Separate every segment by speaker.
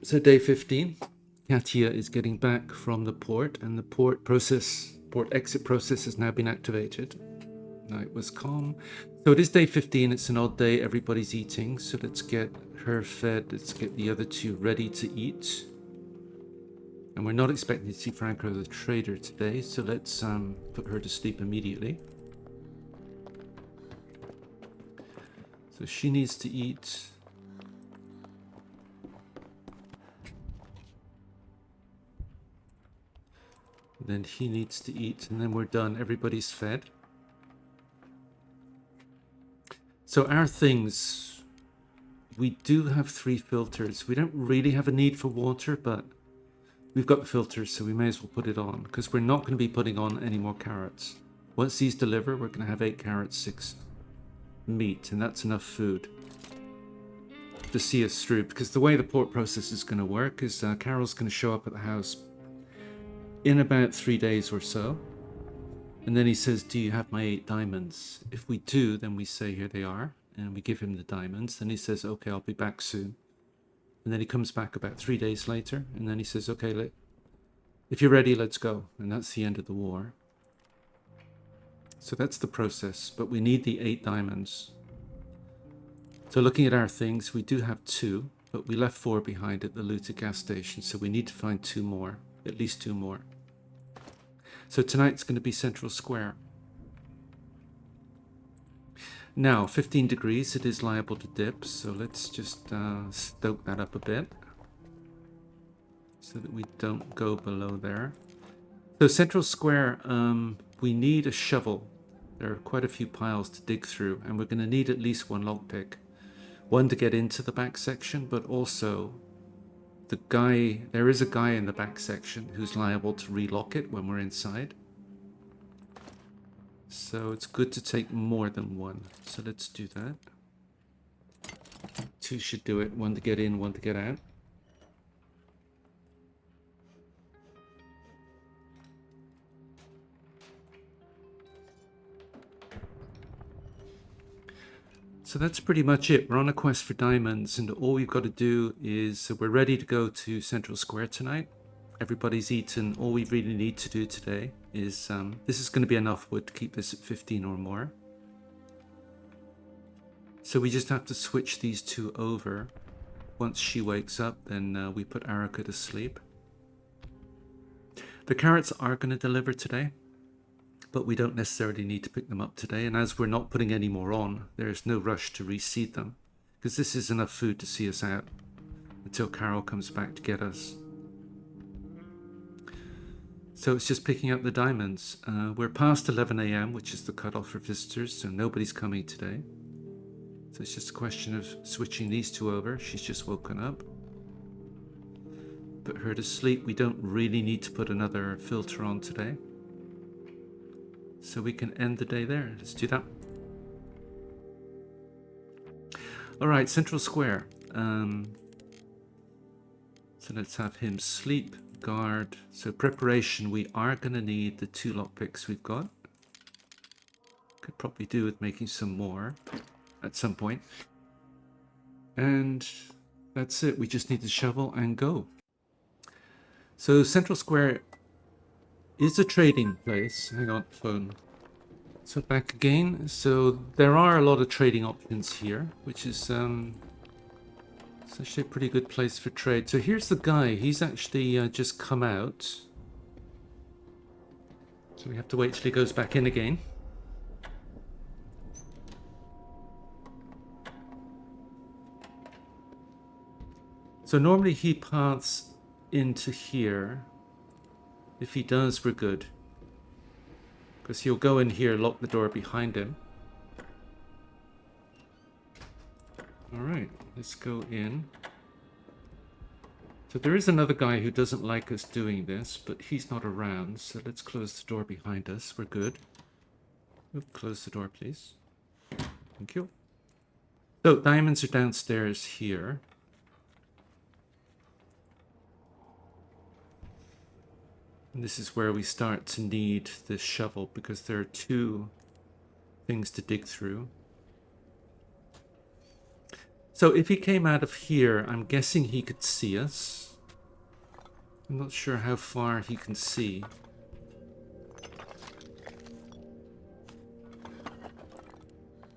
Speaker 1: So day 15, Katia is getting back from the port, and the port exit process has now been activated. Night was calm. So it is day 15, it's an odd day, everybody's eating, so let's get her fed, let's get the other two ready to eat. And we're not expecting to see Franco the trader today, so let's put her to sleep immediately. So she needs to eat. Then he needs to eat, and then we're done. Everybody's fed. So our things, we do have 3 filters. We don't really have a need for water, but we've got the filters, so we may as well put it on, because we're not going to be putting on any more carrots. Once these deliver, we're going to have 8 carrots, 6 meat, and that's enough food to see us through, because the way the port process is going to work is Carol's going to show up at the house in about 3 days or so, and then he says, do you have my 8 diamonds? If we do, then we say here they are, and we give him the diamonds. Then he says, okay, I'll be back soon. And then he comes back about 3 days later, and then he says, okay, if you're ready, let's go. And that's the end of the war. So that's the process, but we need the 8 diamonds. So looking at our things, we do have 2, but we left 4 behind at the looted gas station, so we need to find 2 more, at least 2 more. So tonight's going to be Central Square. Now, 15 degrees, it is liable to dip, so let's just stoke that up a bit so that we don't go below there. So Central Square, we need a shovel. There are quite a few piles to dig through, and we're going to need at least 1 lockpick. One to get into the back section, but also there is a guy in the back section who's liable to relock it when we're inside. So it's good to take more than 1. So let's do that. 2 should do it. 1 to get in, 1 to get out. So that's pretty much it. We're on a quest for diamonds, and all we've got to do is we're ready to go to Central Square tonight. Everybody's eaten. All we really need to do today is this is going to be enough wood to keep this at 15 or more. So we just have to switch these 2 over. Once she wakes up, then we put Arica to sleep. The carrots are going to deliver today, but we don't necessarily need to pick them up today. And as we're not putting any more on, there's no rush to reseed them, because this is enough food to see us out until Carol comes back to get us. So it's just picking up the diamonds. We're past 11 a.m., which is the cutoff for visitors, so nobody's coming today. So it's just a question of switching these 2 over. She's just woken up. Put her to sleep. We don't really need to put another filter on today. So we can end the day there. Let's do that. All right, Central Square. So let's have him sleep. Guard. So preparation, we are going to need the 2 lockpicks we've got. Could probably do with making some more at some point. And that's it. We just need to shovel and go. So Central Square is a trading place. Hang on, phone. So back again. So there are a lot of trading options here, which is it's actually a pretty good place for trade. So here's the guy. He's actually just come out. So we have to wait till he goes back in again. So normally he paths into here. If he does, we're good. Because he'll go in here, lock the door behind him. Alright, let's go in. So there is another guy who doesn't like us doing this, but he's not around, so let's close the door behind us. We're good. Close the door, please. Thank you. So, diamonds are downstairs here. And this is where we start to need this shovel, because there are 2 things to dig through. So if he came out of here, I'm guessing he could see us. I'm not sure how far he can see.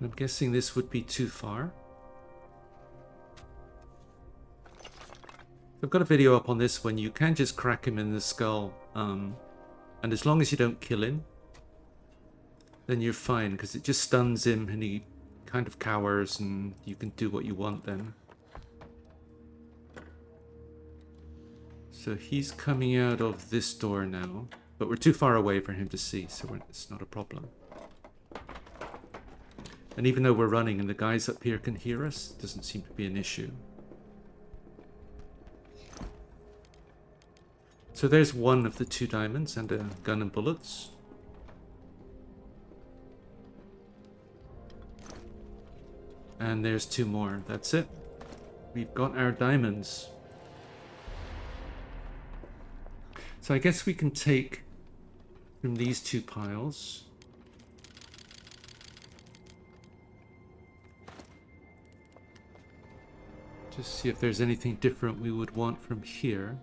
Speaker 1: I'm guessing this would be too far. I've got a video up on this one. You can just crack him in the skull. And as long as you don't kill him, then you're fine, because it just stuns him and he kind of cowers and you can do what you want then. So he's coming out of this door now, but we're too far away for him to see, so it's not a problem. And even though we're running and the guys up here can hear us, it doesn't seem to be an issue. So there's one of the 2 diamonds and a gun and bullets. And there's 2 more. That's it. We've got our diamonds. So I guess we can take from these 2 piles. Just see if there's anything different we would want from here.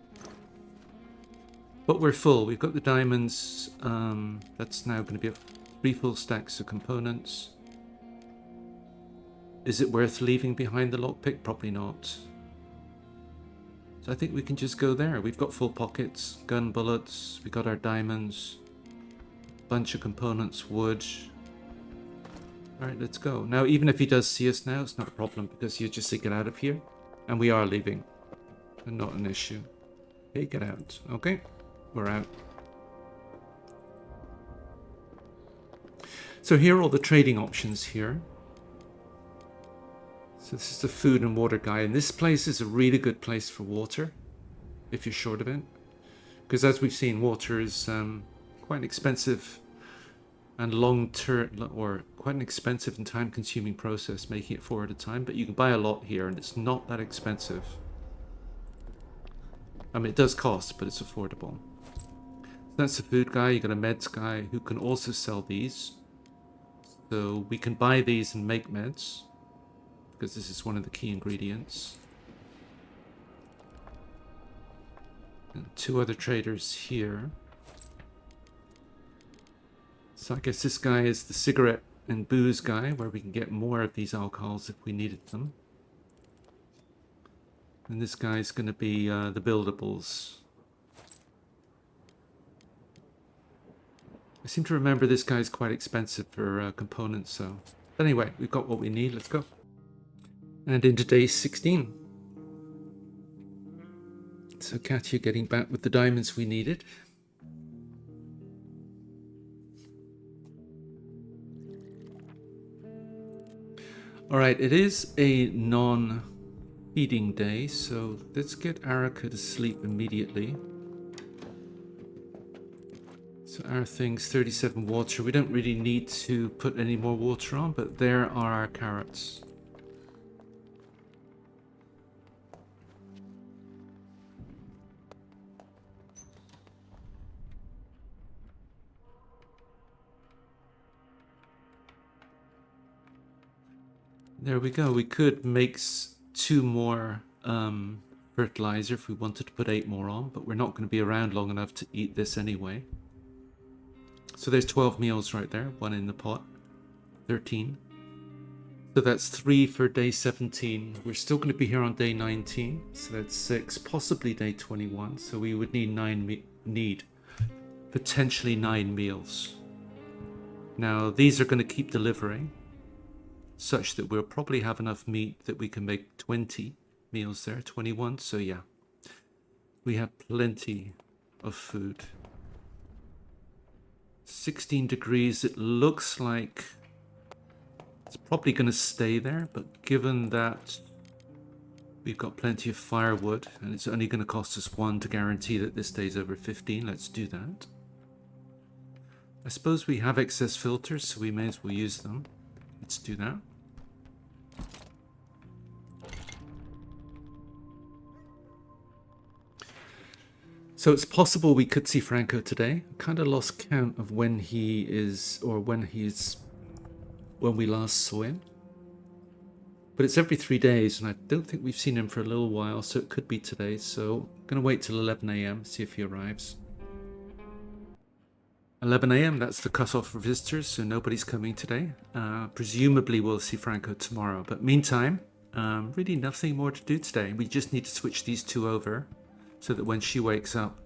Speaker 1: But we're full. We've got the diamonds. That's now going to be 3 full stacks of components. Is it worth leaving behind the lockpick? Probably not. So I think we can just go there. We've got full pockets, gun, bullets. We got our diamonds. Bunch of components, wood. Alright, let's go. Now, even if he does see us now, it's not a problem, because you just say get out of here. And we are leaving. And not an issue. Hey, get out. Okay, we're out. So here are all the trading options here. So this is the food and water guy. And this place is a really good place for water, if you're short of it. Because as we've seen, water is quite an expensive and long-term, or quite an expensive and time-consuming process making it 4 at a time, but you can buy a lot here and it's not that expensive. I mean, it does cost, but it's affordable. So that's the food guy. You got a meds guy who can also sell these. So we can buy these and make meds, because this is one of the key ingredients. And 2 other traders here. So I guess this guy is the cigarette and booze guy, where we can get more of these alcohols if we needed them. And this guy's going to be the buildables. I seem to remember this guy's quite expensive for components, so... But anyway, we've got what we need, let's go. And into day 16. So Katia getting back with the diamonds we needed. Alright, it is a non-feeding day, so let's get Arica to sleep immediately. So our thing's 37 water. We don't really need to put any more water on, but there are our carrots. There we go. We could mix 2 more fertilizer if we wanted to put 8 more on, but we're not going to be around long enough to eat this anyway. So there's 12 meals right there, 1 in the pot, 13. So that's 3 for day 17. We're still going to be here on day 19, so that's 6, possibly day 21. So we would need potentially 9 meals. Now these are going to keep delivering, such that we'll probably have enough meat that we can make 20 meals there, 21. So yeah, we have plenty of food. 16 degrees, it looks like it's probably going to stay there, but given that we've got plenty of firewood and it's only going to cost us 1 to guarantee that this stays over 15, let's do that. I suppose we have excess filters, so we may as well use them. Let's do that. So it's possible we could see Franco today. I kind of lost count of when he is, or when we last saw him. But it's every 3 days, and I don't think we've seen him for a little while, so it could be today. So I'm going to wait till 11 a.m, see if he arrives. 11 a.m, that's the cutoff for visitors, so nobody's coming today. Presumably we'll see Franco tomorrow, but meantime, really nothing more to do today. We just need to switch these two over so that when she wakes up,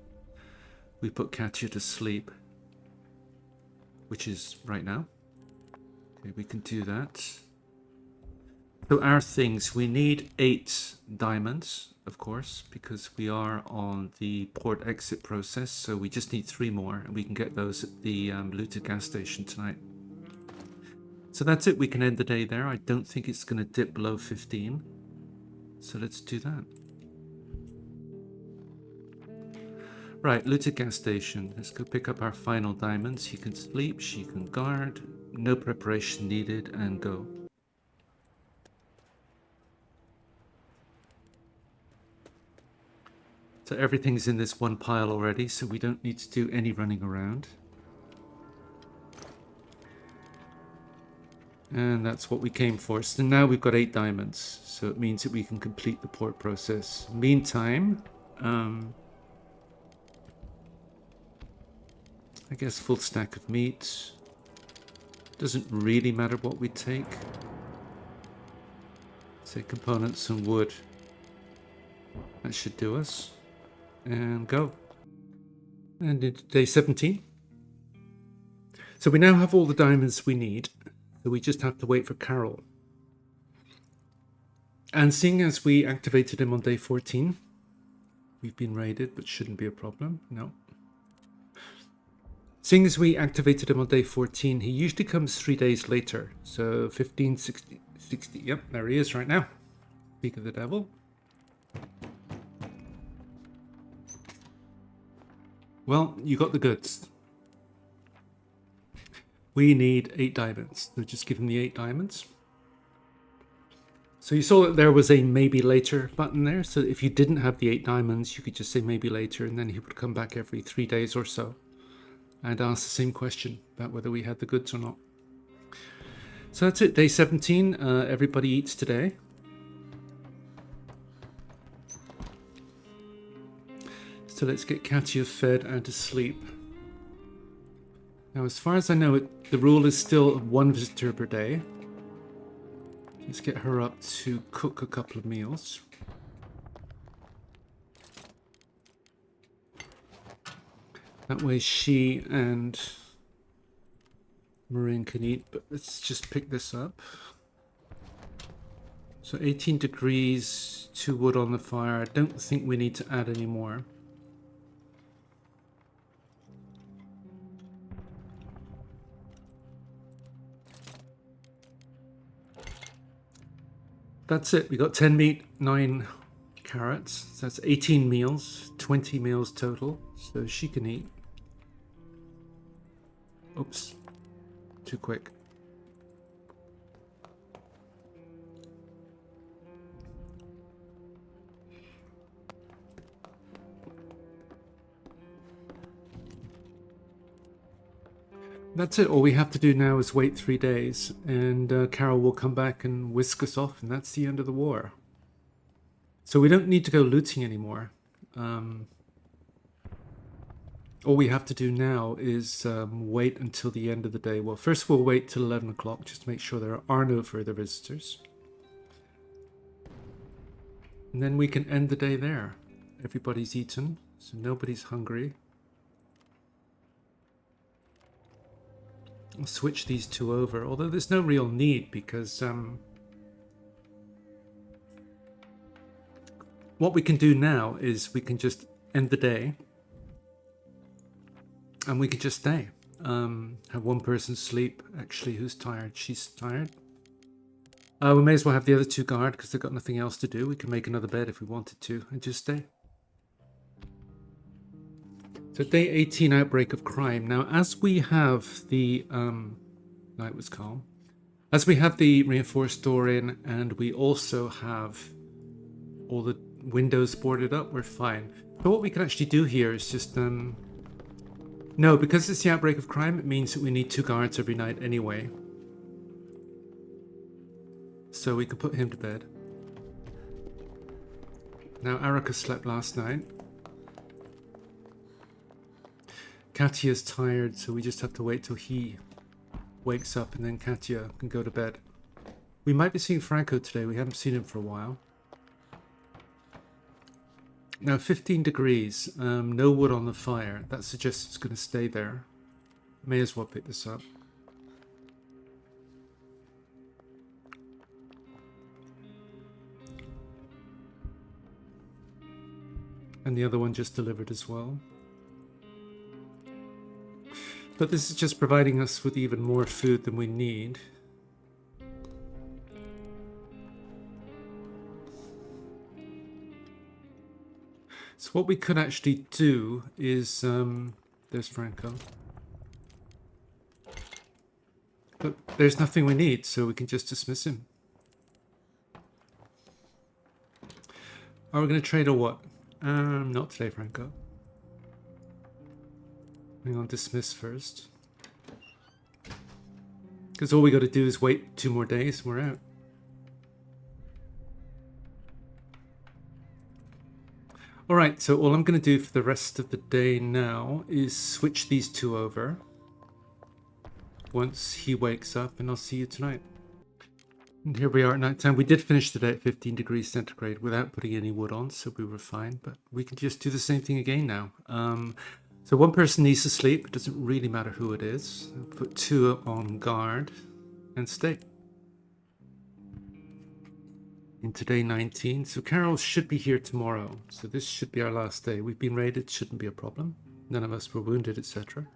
Speaker 1: we put Katia to sleep, which is right now. Okay, we can do that. So our things, we need 8 diamonds, of course, because we are on the port exit process. So we just need 3 more, and we can get those at the looted gas station tonight. So that's it. We can end the day there. I don't think it's going to dip below 15. So let's do that. Right, looted gas station. Let's go pick up our final diamonds. He can sleep, she can guard. No preparation needed, and go. So everything's in this one pile already, so we don't need to do any running around. And that's what we came for. So now we've got 8 diamonds, so it means that we can complete the port process. Meantime, I guess full stack of meat. Doesn't really matter what we take. Say components and wood. That should do us. And go. And into day 17. So we now have all the diamonds we need. So we just have to wait for Carol. And seeing as we activated him on day 14, we've been raided, but shouldn't be a problem. No. Seeing as we activated him on day 14, he usually comes 3 days later. So 15, 60, yep, there he is right now. Speak of the devil. Well, you got the goods. We need 8 diamonds. So just give him the 8 diamonds. So you saw that there was a maybe later button there. So if you didn't have the 8 diamonds, you could just say maybe later, and then he would come back every 3 days or so and ask the same question about whether we had the goods or not. So that's it, day 17. Everybody eats today. So let's get Katia fed and to sleep. Now, as far as I know, the rule is still 1 visitor per day. Let's get her up to cook a couple of meals. That way she and Marin can eat, but let's just pick this up. So 18 degrees, 2 wood on the fire. I don't think we need to add any more. That's it. We got 10 meat, 9 carrots. So that's 18 meals, 20 meals total. So she can eat. Oops, too quick. That's it. All we have to do now is wait 3 days, and Carol will come back and whisk us off, and that's the end of the war. So we don't need to go looting anymore. All we have to do now is wait until the end of the day. Well, first we'll wait till 11 o'clock just to make sure there are no further visitors. And then we can end the day there. Everybody's eaten, so nobody's hungry. I'll switch these 2 over, although there's no real need because what we can do now is we can just end the day and we can just stay. Have one person sleep. Actually, who's tired? She's tired. We may as well have the other 2 guard because they've got nothing else to do. We can make another bed if we wanted to and just stay. So day 18, outbreak of crime. Now, as we have the night was calm, as we have the reinforced door in, and we also have all the windows boarded up, we're fine. But what we can actually do here is just no, because it's the outbreak of crime, it means that we need 2 guards every night anyway. So we can put him to bed. Now, Arica slept last night. Katia's tired, so we just have to wait till he wakes up and then Katia can go to bed. We might be seeing Franco today. We haven't seen him for a while. Now, 15 degrees. No wood on the fire. That suggests it's going to stay there. May as well pick this up. And the other one just delivered as well. But this is just providing us with even more food than we need. So what we could actually do is... there's Franco. But there's nothing we need, so we can just dismiss him. Are we going to trade or what? Not today, Franco. Hang on, dismiss first. Because all we got to do is wait 2 more days and we're out. Alright, so all I'm going to do for the rest of the day now is switch these 2 over. Once he wakes up, and I'll see you tonight. And here we are at night time. We did finish the day at 15 degrees centigrade without putting any wood on, so we were fine. But we can just do the same thing again now. So one person needs to sleep. It doesn't really matter who it is. I'll put 2 on guard and stay. In today 19. So Carol should be here tomorrow. So this should be our last day. We've been raided. Shouldn't be a problem. None of us were wounded, etc.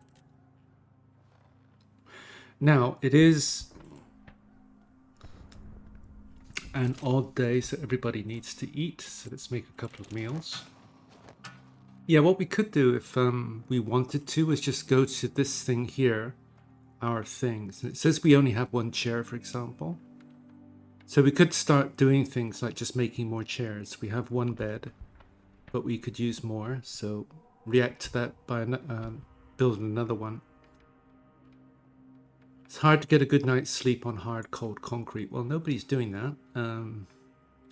Speaker 1: Now, it is an odd day, so everybody needs to eat. So let's make a couple of meals. Yeah, what we could do if we wanted to is just go to this thing here, our things. And it says we only have 1 chair, for example. So we could start doing things like just making more chairs. We have 1 bed, but we could use more. So react to that by building another one. It's hard to get a good night's sleep on hard, cold concrete. Well, nobody's doing that.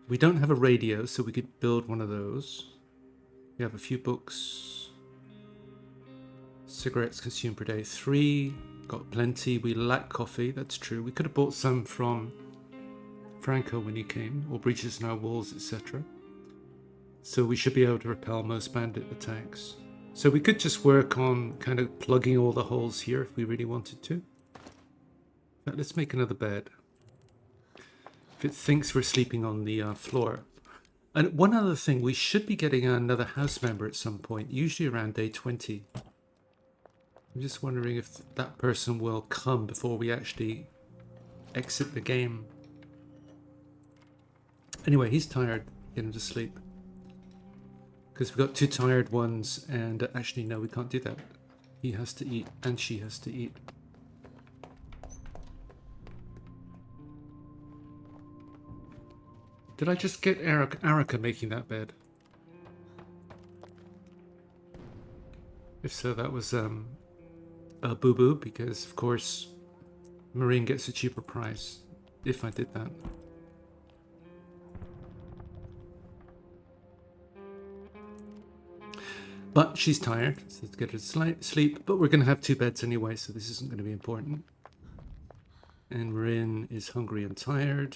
Speaker 1: We don't have a radio, so we could build one of those. We have a few books. Cigarettes consumed per day, 3. Got plenty. We lack coffee. That's true. We could have bought some from Franco when he came, or breaches in our walls, etc. So we should be able to repel most bandit attacks. So we could just work on kind of plugging all the holes here if we really wanted to. But let's make another bed. If it thinks we're sleeping on the floor. And one other thing, we should be getting another house member at some point, usually around day 20. I'm just wondering if that person will come before we actually exit the game. Anyway, he's tired. Get him to sleep. Because we've got 2 tired ones, and actually, no, we can't do that. He has to eat, and she has to eat. Did I just get Arica making that bed? If so, that was a boo-boo, because, of course, Marin gets a cheaper price if I did that. But she's tired, so let's get her to sleep. But we're going to have 2 beds anyway, so this isn't going to be important. And Marin is hungry and tired.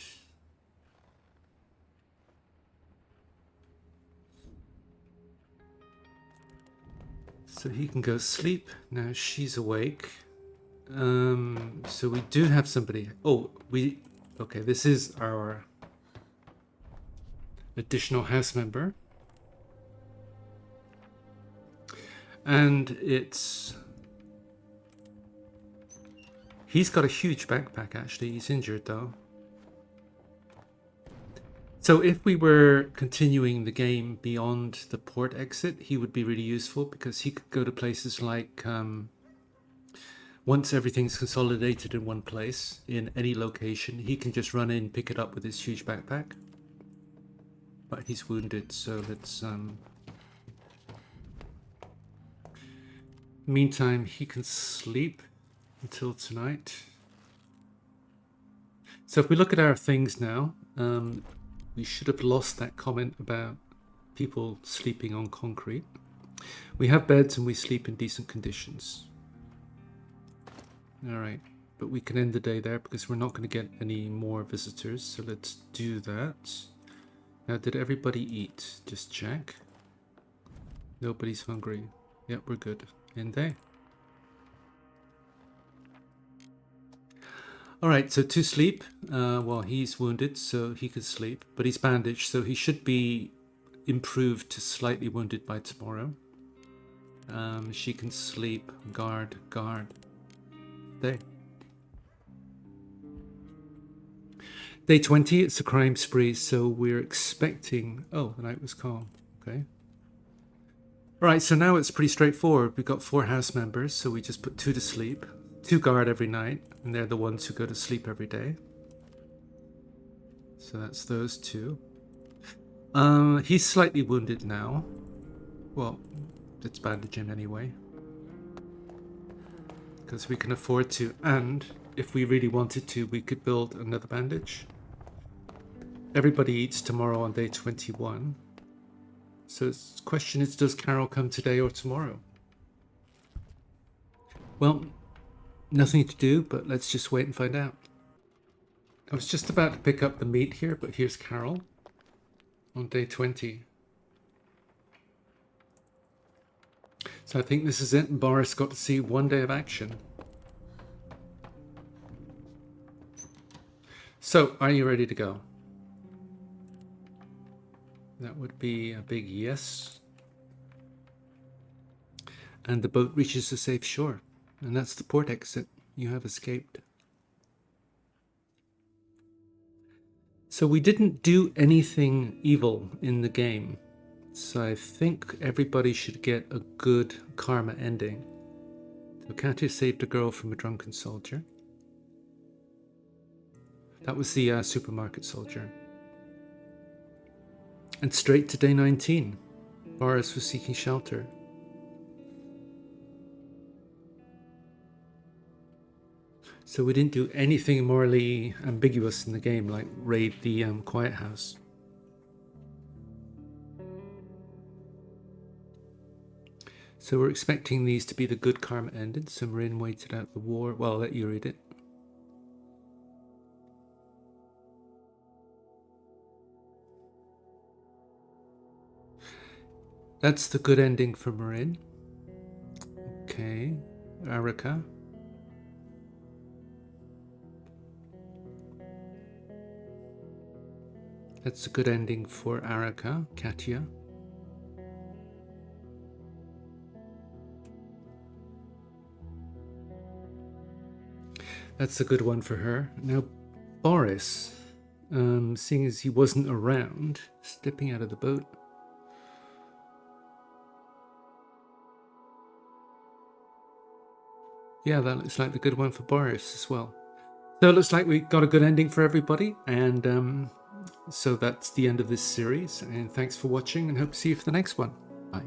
Speaker 1: So he can go sleep. Now she's awake. So we do have somebody. Oh, okay, this is our additional house member. And he's got a huge backpack, actually. He's injured, though. So if we were continuing the game beyond the port exit, he would be really useful because he could go to places like, once everything's consolidated in one place, in any location, he can just run in, pick it up with his huge backpack. But he's wounded, so let's... Meantime, he can sleep until tonight. So if we look at our things now, we should have lost that comment about people sleeping on concrete. We have beds and we sleep in decent conditions. All right, but we can end the day there because we're not going to get any more visitors. So let's do that. Now, did everybody eat? Just check. Nobody's hungry. Yep, we're good. End day. All right, so to sleep. Well, he's wounded, so he could sleep, but he's bandaged, so he should be improved to slightly wounded by tomorrow. She can sleep. Guard. There. Day 20, it's a crime spree, so we're expecting... Oh, the night was calm. Okay. All right, so now it's pretty straightforward. We've got 4 house members, so we just put 2 to sleep. 2 guard every night, and they're the ones who go to sleep every day. So that's those 2. He's slightly wounded now. Well, let's bandage him anyway. Because we can afford to, and if we really wanted to, we could build another bandage. Everybody eats tomorrow on day 21. So the question is, does Carol come today or tomorrow? Well, nothing to do, but let's just wait and find out. I was just about to pick up the meat here, but here's Carol on day 20. So I think this is it, and Boris got to see 1 day of action. So, are you ready to go? That would be a big yes. And the boat reaches a safe shore. And that's the port exit. You have escaped. So we didn't do anything evil in the game. So I think everybody should get a good karma ending. So Katia saved a girl from a drunken soldier. That was the supermarket soldier. And straight to day 19. Boris was seeking shelter. So we didn't do anything morally ambiguous in the game, like raid the quiet house. So we're expecting these to be the good karma ended. So Marin waited out the war. Well, I'll let you read it. That's the good ending for Marin. Okay, Arica. That's a good ending for Arica, Katia. That's a good one for her. Now, Boris, seeing as he wasn't around, stepping out of the boat. Yeah, that looks like the good one for Boris as well. So it looks like we got a good ending for everybody, and so that's the end of this series, and thanks for watching, and hope to see you for the next one. Bye.